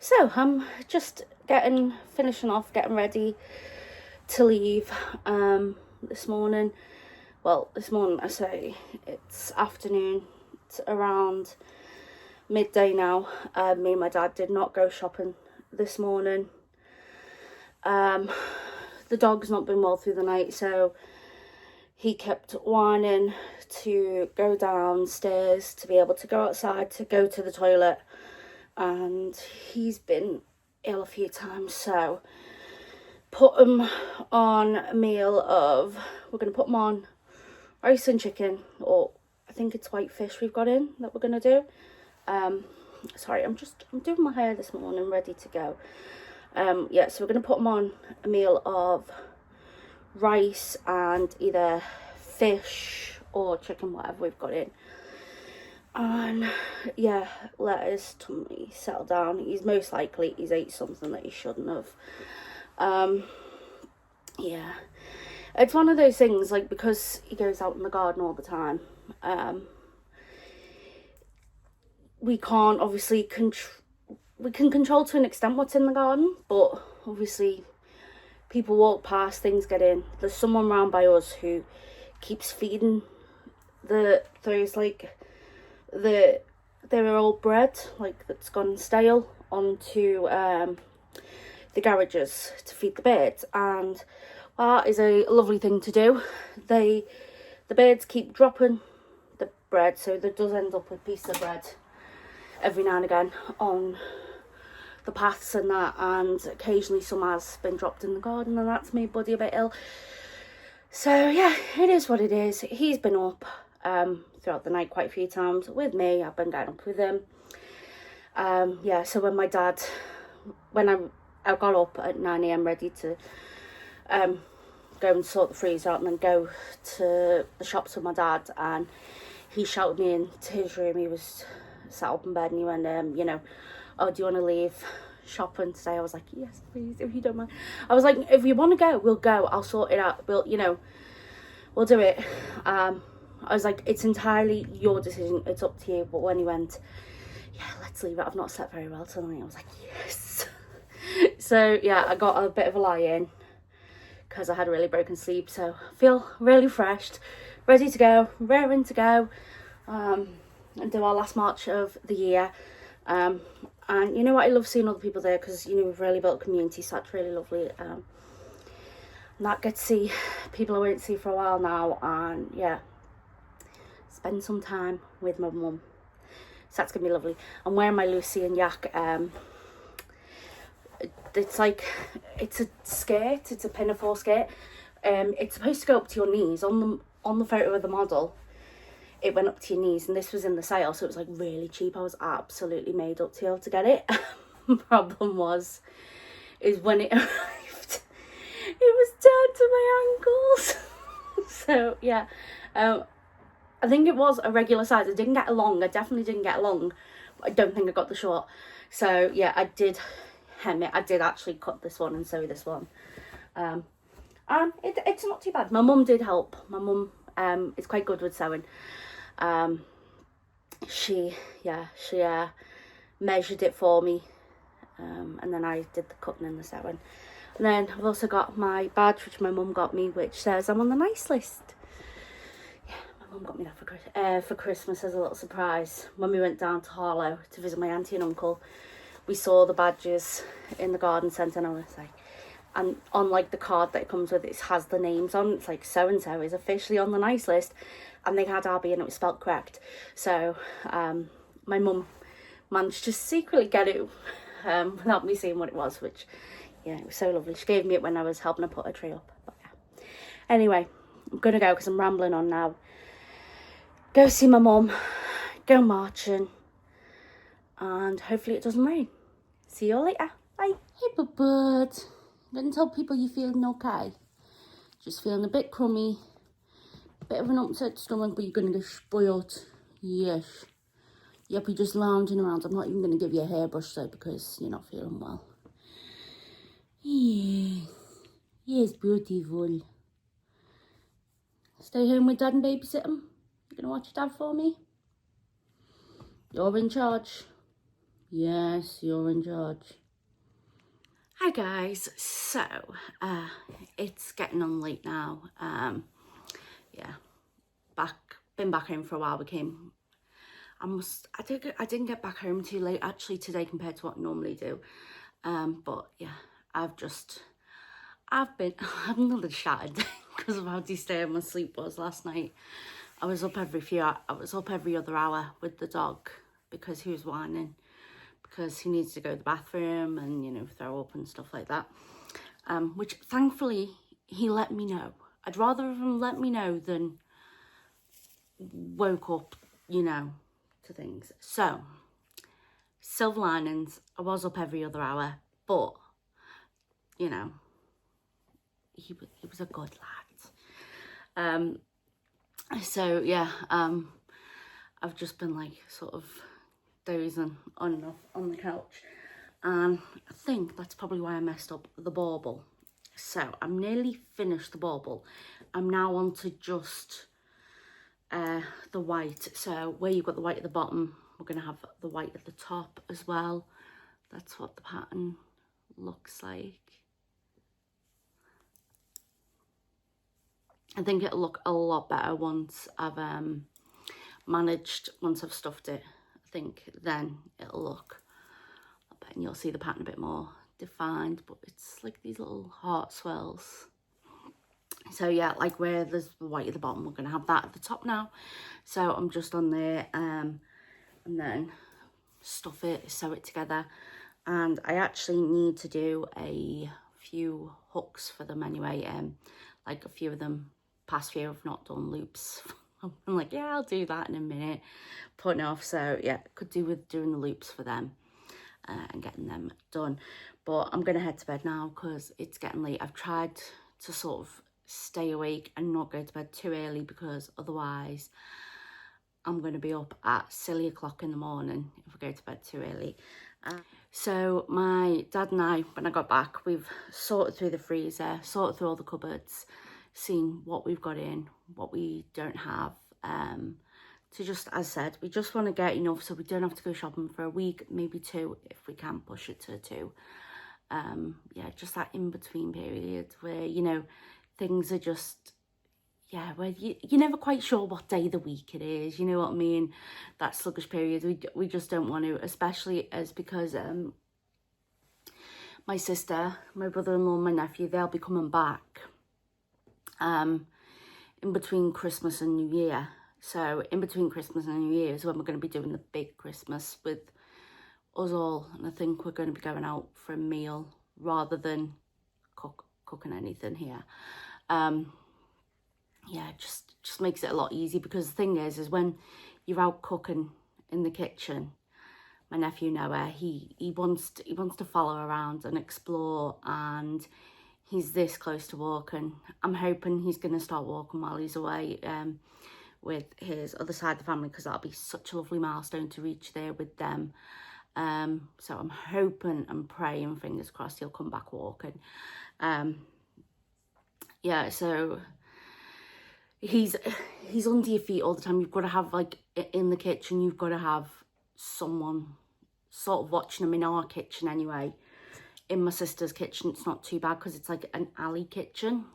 So I'm just finishing off, getting ready to leave this morning. Well, this morning I say it's afternoon. It's around midday now. Me and my dad did not go shopping this morning. The dog's not been well through the night, so he kept whining to go downstairs to be able to go outside to go to the toilet, and he's been ill a few times, so put him on a meal of, we're going to put him on rice and chicken, or I think it's white fish we've got in that we're going to do. Sorry, I'm doing my hair this morning, ready to go. Yeah, so we're going to put him on a meal of rice and either fish or chicken, whatever we've got in. And yeah, let his tummy settle down. He's ate something that he shouldn't have. Yeah, it's one of those things, like, because he goes out in the garden all the time, we can't obviously we can control to an extent what's in the garden, but obviously people walk past, things get in. There's someone around by us who keeps feeding those like their old bread, like, that's gone stale, onto the garages to feed the birds, and that is a lovely thing to do. The birds keep dropping the bread, so there does end up a piece of bread every now and again on the paths and that, and occasionally some has been dropped in the garden, and that's made Buddy a bit ill. So yeah, it is what it is. He's been up throughout the night quite a few times with me. I've been getting up with him. Yeah, so when I got up at 9 AM ready to go and sort the freezer out and then go to the shops with my dad, and he shouted me into his room. He was sat up in bed and he went, oh, do you want to leave shopping today? I was like, yes, please, if you don't mind. I was like, if you want to go, we'll go. I'll sort it out. We'll do it. I was like, it's entirely your decision. It's up to you. But when he went, yeah, let's leave it, I've not slept very well tonight, I was like, yes. So yeah, I got a bit of a lie in because I had a really broken sleep. So I feel really refreshed, ready to go, raring to go, and do our last march of the year. And you know what, I love seeing other people there, because we've really built a community, so that's really lovely. And that get to see people I won't see for a while now, and yeah, spend some time with my mum, so that's gonna be lovely. I'm wearing my Lucy and Yak, it's a skirt, it's a pinafore skirt. It's supposed to go up to your knees. On the photo of the model, it went up to your knees, and this was in the sale, so it was like really cheap. I was absolutely made up to be able to get it. Problem is when it arrived, it was down to my ankles. So yeah, I think it was a regular size. I didn't get a long. I definitely didn't get a long. But I don't think I got the short. So yeah, I did hem it. I did actually cut this one and sew this one. And it's not too bad. My mum did help. My mum is quite good with sewing. She measured it for me, and then I did the cutting and the sewing. And then I've also got my badge, which my mum got me, which says I'm on the nice list. Yeah, my mum got me that for Christmas as a little surprise. When we went down to Harlow to visit my auntie and uncle, we saw the badges in the garden centre, and I was like, and on like the card that it comes with, it has the names on. It's like so and so is officially on the nice list, and they had Abby and it was spelt correct. So my mum managed to secretly get it without me seeing what it was, which yeah, it was so lovely. She gave me it when I was helping her put her tree up. But yeah, anyway, I'm gonna go because I'm rambling on now. Go see my mum, go marching, and hopefully it doesn't rain. See you all later. Bye. Hey, bird. I'm going to tell people you're feeling okay. Just feeling a bit crummy. Bit of an upset stomach, but you're going to get spoiled. Yes. Yep, you're just lounging around. I'm not even going to give you a hairbrush though, because you're not feeling well. Yeah. Yes, beautiful. Stay home with Dad and babysit him. You going to watch Dad for me? You're in charge. Yes, you're in charge. Hi guys, so it's getting on late now. Yeah, been back home for a while. I didn't get back home too late actually today compared to what I normally do. But yeah, I've been another shattered because of how disturbed my sleep was last night. I was up every other hour with the dog because he was whining, because he needs to go to the bathroom and, you know, throw up and stuff like that. Which thankfully he let me know. I'd rather have him let me know than woke up, you know, to things. So, silver linings, I was up every other hour, but, you know, he was a good lad. So yeah, I've just been like sort of dozing on and off on the couch, and I think that's probably why I messed up the bauble. So I'm nearly finished the bauble. I'm now on to just the white. So where you've got the white at the bottom, we're going to have the white at the top as well. That's what the pattern looks like. I think it'll look a lot better once I've once I've stuffed it. I think then it'll look a lot better, and you'll see the pattern a bit more defined, but it's like these little heart swirls. So yeah, like where there's the white at the bottom, we're going to have that at the top now. So I'm just on there, and then stuff it, sew it together. And I actually need to do a few hooks for them anyway. Like a few of them, past few I've not done loops. I'm like, yeah, I'll do that in a minute, putting off. So yeah, could do with doing the loops for them and getting them done. But I'm gonna head to bed now because it's getting late. I've tried to sort of stay awake and not go to bed too early, because otherwise I'm going to be up at silly o'clock in the morning if I go to bed too early. So my dad and I, when I got back, we've sorted through the freezer, sorted through all the cupboards, seen what we've got in, what we don't have. To just, as I said, we just want to get enough so we don't have to go shopping for a week, maybe 2 if we can push it to 2. Yeah, just that in-between period where, you know, things are just, yeah, where you're never quite sure what day of the week it is, you know what I mean? That sluggish period, we just don't want to, especially as because my sister, my brother-in-law, my nephew, they'll be coming back in between Christmas and New Year. So in between Christmas and New Year is when we're going to be doing the big Christmas with us all, and I think we're going to be going out for a meal rather than cooking anything here. Yeah, just makes it a lot easier, because the thing is when you're out cooking in the kitchen, my nephew Noah, he wants to follow around and explore, and he's this close to walking. I'm hoping he's going to start walking while he's away with his other side of the family, because that'll be such a lovely milestone to reach there with them. So I'm hoping and praying, fingers crossed, he'll come back walking. Yeah, so he's under your feet all the time. You've got to have, like, in the kitchen, you've got to have someone sort of watching him. In our kitchen anyway, in my sister's kitchen, it's not too bad because it's like an alley kitchen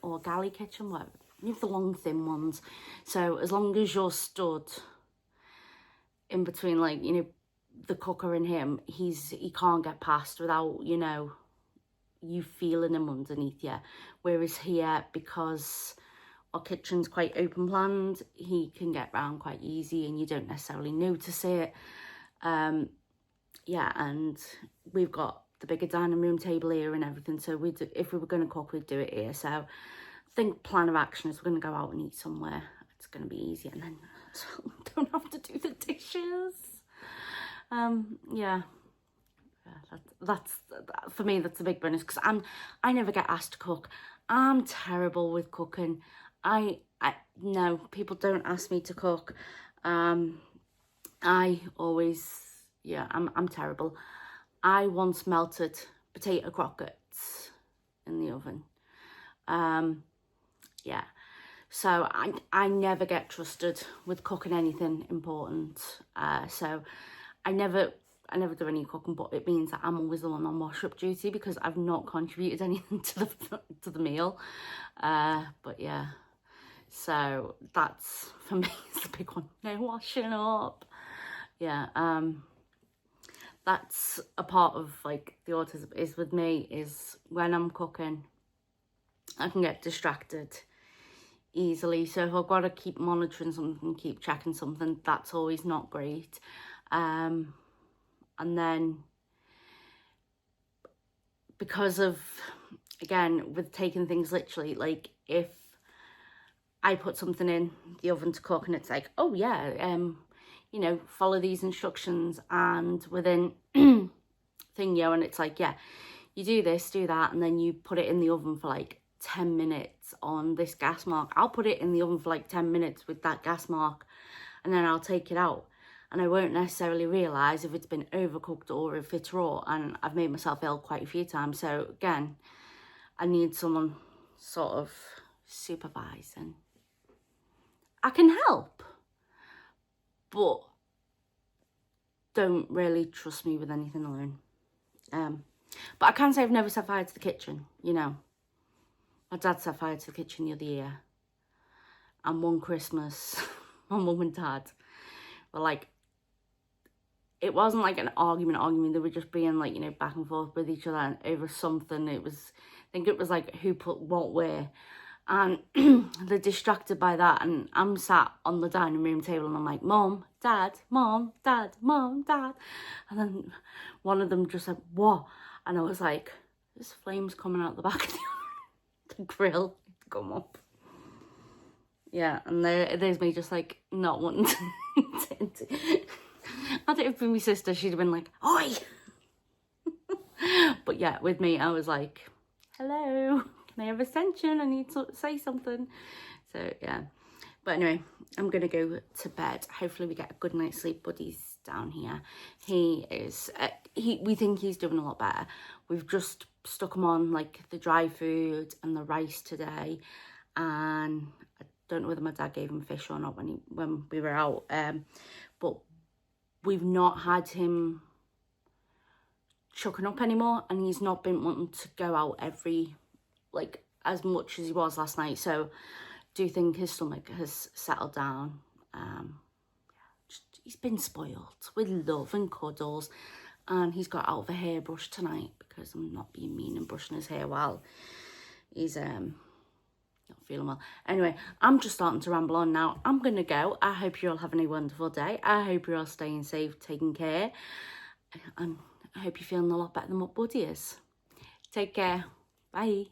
or galley kitchen, whatever. You have the long thin ones, so as long as you're stood in between, like, you know, the cooker and him, he can't get past without, you know, you feeling him underneath you. Whereas here, because our kitchen's quite open planned, he can get round quite easy and you don't necessarily notice it. Yeah, and we've got the bigger dining room table here and everything, so if we were going to cook, we'd do it here. So I think plan of action is we're going to go out and eat somewhere. It's going to be easy, and then don't have to do the dishes. Yeah, that's for me, that's a big bonus, because I never get asked to cook. I'm terrible with cooking. No, people don't ask me to cook. I always, yeah, I'm terrible. I once melted potato croquettes in the oven. Yeah, so I never get trusted with cooking anything important. So I never I never do any cooking, but it means that I'm always the one on wash-up duty because I've not contributed anything to the meal. But yeah, so that's, for me, it's the big one. No washing up. Yeah, that's a part of like the autism is with me, is when I'm cooking, I can get distracted easily. So if I've got to keep monitoring something, keep checking something, that's always not great. And then because of, again, with taking things literally, like if I put something in the oven to cook and it's like, oh yeah, you know, follow these instructions, and within thing, and it's like, yeah, you do this, do that, and then you put it in the oven for like 10 minutes on this gas mark. I'll put it in the oven for like 10 minutes with that gas mark, and then I'll take it out, and I won't necessarily realise if it's been overcooked or if it's raw, and I've made myself ill quite a few times. So again, I need someone sort of supervising. I can help, but don't really trust me with anything alone. But I can say I've never set fire to the kitchen, you know. My dad set fire to the kitchen the other year. And one Christmas, my mum and dad were like, it wasn't like an argument. They were just being like, you know, back and forth with each other and over something. It was, I think it was like who put what where. And they're distracted by that. And I'm sat on the dining room table and I'm like, Mom, Dad, Mom, Dad, Mom, Dad. And then one of them just said, what? And I was like, there's flames coming out the back of the grill to come up. Yeah, and there's me just like not wanting to. I think if it been my sister, she'd have been like, oi! But yeah, with me, I was like, hello, can I have attention? I need to say something. So yeah, but anyway, I'm gonna go to bed. Hopefully we get a good night's sleep. Buddy's down here. He is, we think he's doing a lot better. We've just stuck him on like the dry food and the rice today, and I don't know whether my dad gave him fish or not when we were out, but we've not had him chucking up anymore, and he's not been wanting to go out like as much as he was last night. So do you think his stomach has settled down? He's been spoiled with love and cuddles, and he's got out of a hairbrush tonight because I'm not being mean and brushing his hair while he's not feeling well. Anyway, I'm just starting to ramble on now. I'm gonna go. I hope you're all having a wonderful day. I hope you're all staying safe, taking care, and I hope you're feeling a lot better than what Buddy is. Take care. Bye.